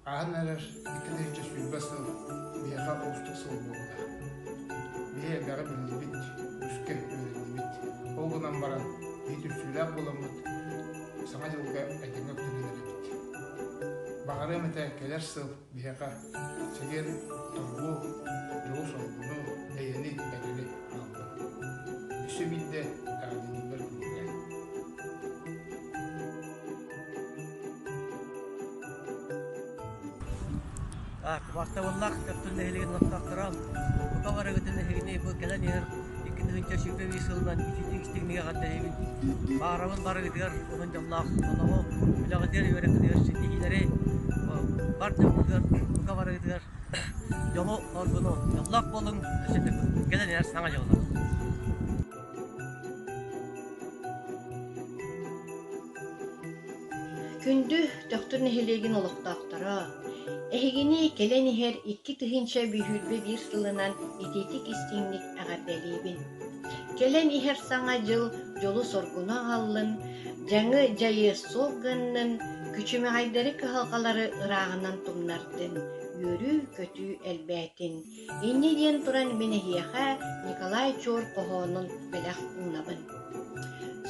Ağanlar ikinci sürbası biyaga usta soğuğunda. Biyaga bilibit, üske öğrenibit. Oğunan baran bir üstüler bulamut. Sana yılga edine ötürülerebit. Bağırı mete keler sıl biyaga çeger torbu, yolu sorgunu, beğeni belirli aldı. Üstü bitti, ağadını bir kulügen. Waktu walak tertunda hilingin waktu teram. Buka warga tertunda hilingin ibu kalian yang ikin hunca syukur wisulman isi isting niga kata ini. Baraman barang itu kan jomlah kalau bila kata ini mereka itu sini hilare. Barang buka warga itu jomo orgono jomlah polong asyik kalian yang sangat jomlah. Күндү төктүр нехилегин олуктаактара. Эхигини келенихер 2 тыгынча бүйүрбе бир сылынан итетик истиңник агардалибин. Келен ихер саңа жыл жолу соргуна аллын, жаңы жайы солганнын, күчүмө айдары кыхалкалары ыраагынан тумнардын, өрү көтүү элбэтин. Инне диен туран менехияха Николай Чор кохонун белах унабын.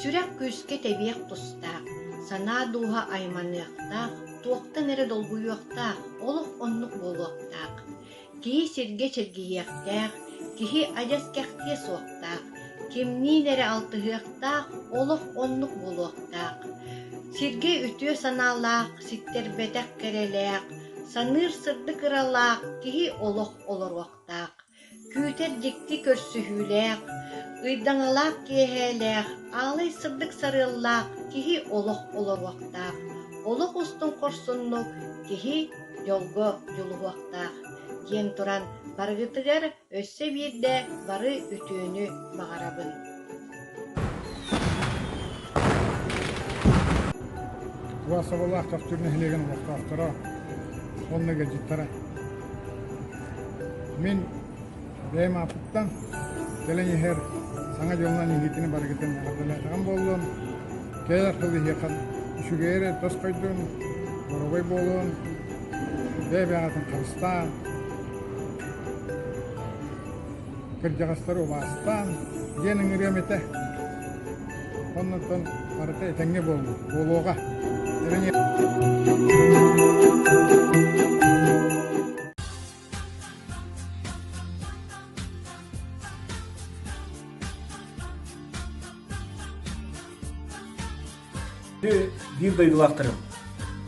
Сүрәк күскә тебиек тустаак. Sana duha aymanıqtaq, tuaqtan ere dolguyuqtaq, oluq onnuq boluqtaq. Kihi sirge çirgiyaqtaq, kihi ajas kaqtiye soqtaq, kimnin ere altıhıqtaq, oluq onnuq boluqtaq. Sirge ütüö sanalaq, sitterbetek kereleq, sanır sırdı kıralaq, kihi oluq oluruqtaq. Küter jikti körsühüleq, ıydanalaq keheleq, alay sırdık sarıllaq, kihi oluq oluruqtaq. Oluq ustun korsunnuk, kihi yolgo yoluqtaq. Yen turan bargıtıgar össe birde barı ütüünü bağarabın. Vasıvallah taktürünü hilegen vaxtaftara, onunla gecittara. Min Beyim apıttan gelen her sana yolundan yigitini bargıtın akıllatağım boldum. Keler kıldı yakan şu geyre toz koydum. Borobay bolun. Beybe ağatın kırıstan. Kırcağızları vasıtan. Yenin üremete. Ondan son barıta etenge boldu. Boluğa. Bir daydılaktırım.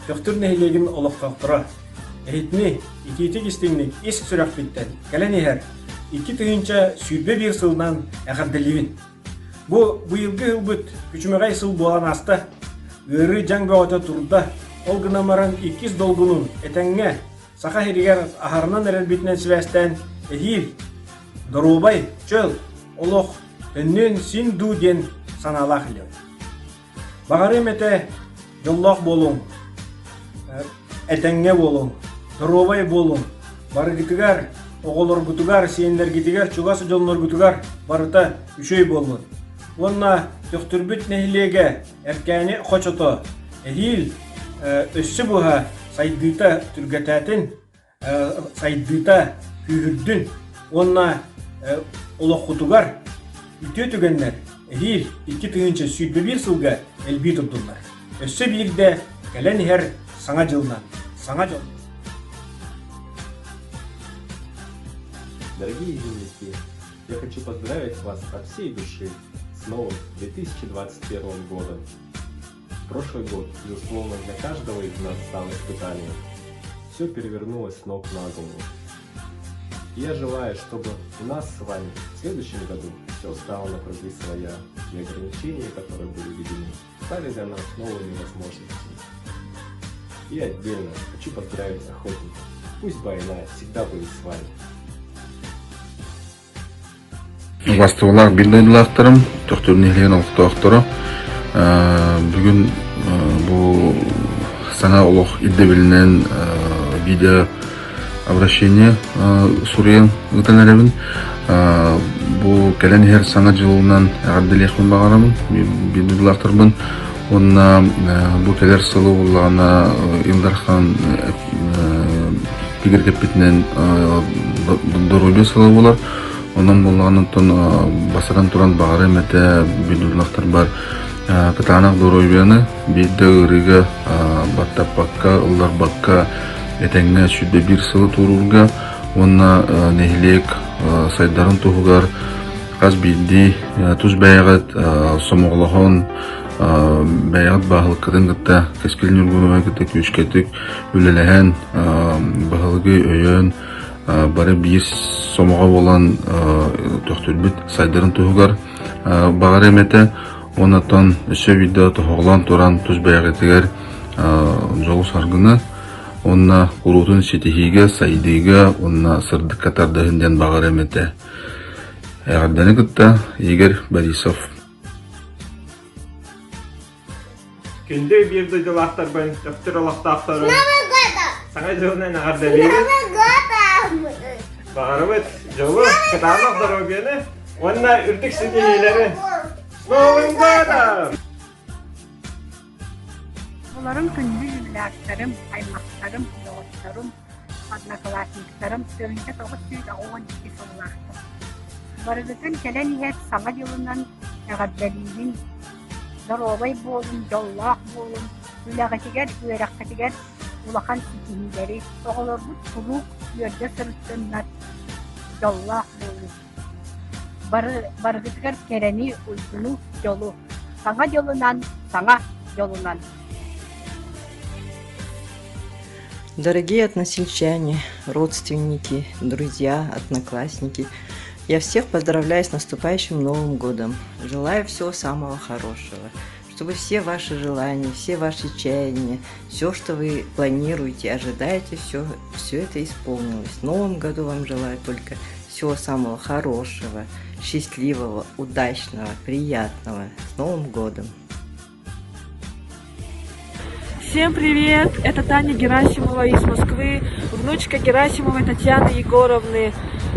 Töktür nehilegin oluqtaqtıra. Ehitni, ititik istinglik isk sürak bitten. Gelen eher, 2 tığınca sürbe bir sıldan əqardalibin. Bu yılgı hılbüt, küçümegay sıl boğan asta, ırı can bağıta turda, ol gınamaran 2 dolgunun etenge, saqa heriger aharından erelbitinen sivästen, ehil, dorubay, çöl, oluq, tönün sin du den sanalaq ile. Bağarım ete jolloq bolun, etenge bolun, dorobay bolun, barı gitigar, oğolor gutugar, siyenler gitigar, çugası jolnor gutugar, barıta üçöy bolun. Onna töktürbüt nehilege erkeni xoçoto, ehil össü buha saydıta türgetätin, saydıta hühürdün, onna oloq gutugar, ütö tügenler, ehil 2 tığınca süydü bir sılga elbi tutdular. Össe bir de gelen her sana жылынан, sana жыл. Дорогие земляки, я хочу поздравить вас от всей души с новым 2021 годом. Прошлый год, безусловно, для каждого из нас стал испытанием. Все перевернулось с ног на голову. И я желаю, чтобы у нас с вами в следующем году все стало на круги своя, и ограничения, которые были введены, стали для нас новыми возможностями. И отдельно хочу поздравить охотников. Пусть война всегда будет с вами. Бастығылар білдайдылақтырым, төқтөр нехлеген олықтақтыры. Бүгін бұл саңа олық илде білінен видео обращение Суриян өтәләребін. Бұл кәлен хер саңа жылынан ғадделеқпен бағарамын, білдайдылақтырбын. Онна бұл кәлер сылы олағына Илдархан тигер кепитнен дорубе сылы болар. Онан болғанын басаран туран бағары мәті бидурлақтар бар. Кытанақ дорубияны бейді ұрыға баттап баққа, ұллар баққа этеңге сүрбе бір сылы турулға. Онна нехилек сайдарын туғығар қаз бейді туз бәйғат сомоғлахон бәйғат бағылыққыдың ғытта кәскелін үргінуға ғытта көшкетік үлеләген бағылығы өйен бары бір сомоға болан төқтүрбіт сайдарын туғығар бағар әметі. Онаттан үші видео тұғылан тұран туз бәйғатығар жолу сарғыны. Онна құрутын сетихиге, сайдыға, онна сырдық катардығынден бағар әметі. Әғарданы күтті Игорь Борисов. Күнді бір дойдылақтар бән төқтір олақтақтары. Саңа жылынан ағардалығы. Бағарымыт жолу кытанық дорогені. Онна үрдік сетихилері. Новым годом! Оларым күнді жүлләктарым, аймақтарым, пилоттарым, одноклассниктарым, сөрінгі тоғыз сүйді 12 сыллақтыр. Барыгытын келен иет саңа жылынан әғаддалидің, заробай болын, жоллақ болын, үләғатігер, үйерақтігер, улақан сетихилері, оғылырбыт құлуқ, үйерде сырыттыннар, жоллақ болын. Барыгытыгар керени уйсуну жолу, саңа жолунан, саңа жолунан. Дорогие односельчане, родственники, друзья, одноклассники, я всех поздравляю с наступающим Новым годом. Желаю всего самого хорошего, чтобы все ваши желания, все ваши чаяния, все, что вы планируете, ожидаете, все это исполнилось. В Новом году вам желаю только всего самого хорошего, счастливого, удачного, приятного. С Новым годом! Всем привет! Это Таня Герасимова из Москвы, внучка Герасимовой Татьяны Егоровны.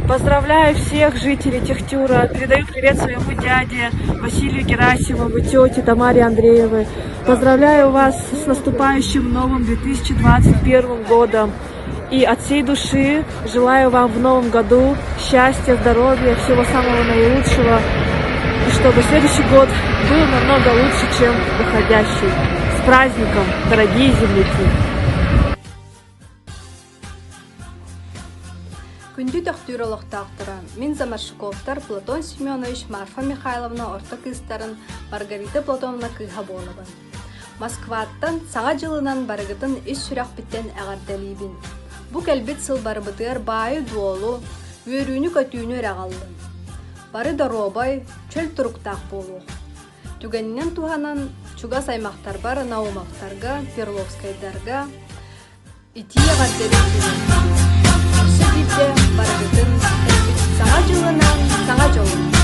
Поздравляю всех жителей Техтюра. Передаю привет своему дяде Василию Герасимову, тете Тамаре Андреевой. Поздравляю вас с наступающим новым 2021 годом. И от всей души желаю вам в новом году счастья, здоровья, всего самого наилучшего. И чтобы следующий год был намного лучше, чем выходящий. С праздником, дорогие земляки! Күнді төқтүр олықтақтыра. Мен Замаршыковтар Платон Семенович, Марфа Михайловна орта кыстарын, Маргарита Платоновна кыйха болабын. Москваттан саңа жылынан барыгытын ис сүрәк биттен әғардалибин. Бу кәлбет сыл барыбытыр байы дуолу, өрүүнү көтүүнү рәғалдын. Бары доробай, чөл туруктақ болу. Түгеннен туханан чуга саймақтар бар наумақтарға, Перловскайдарға, ития ғардалибин. Сәбипте барыгытын саңа жылынан саңа жолын.